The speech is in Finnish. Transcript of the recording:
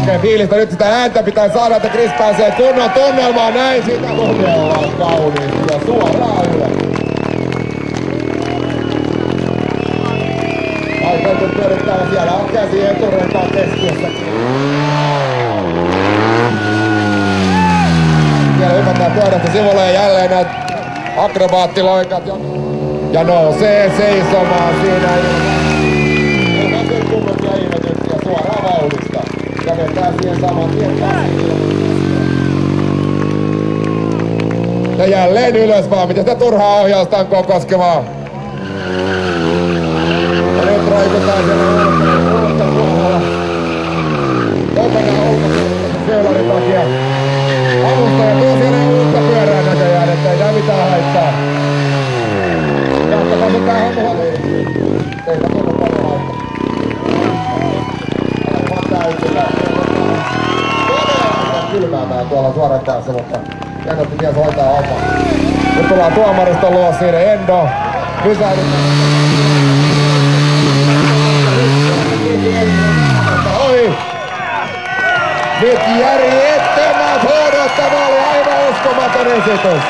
hakee fiilistä. Nyt sitä ääntä pitää saada, että Chris pääsee kunnon tunnelmaan. Näin sitä todella kauniisti ja suoraan ylös. Aikaisemmin pyörittää siellä on käsi eturentaan keskiössäkin. Siellä hypätään pyörästä sivulle ja jälleen näet akrobaattiloikat ja nousee seisomaan siinä. Ilman kummempia ihmetyksiä suoraan vauhdista. Ja vetää siihen saman tien käsiin. Ja jälleen ylös vaan, miten sitä turhaa ohjausta on koskemaan. Ja nyt roikutaan siellä uutta puolella. Kokonaan ulkopuolella seularin takia. Avustaja tuo siellä uutta pyörää näköjään, ettei tää mitään haittaa. Jatkakaa sun tää homma. Ei tää muuta paljon haittaa. Aivan täysillä. Todella kylmäämään tuolla suoran päässä, mutta jännästi mies hoitaa hommaa. Nyt tullaan tuomariston luo siinä Endo. Pysähdytään. Oi! Nyt järjettömät huudot, tämä oli aivan uskomaton esitys.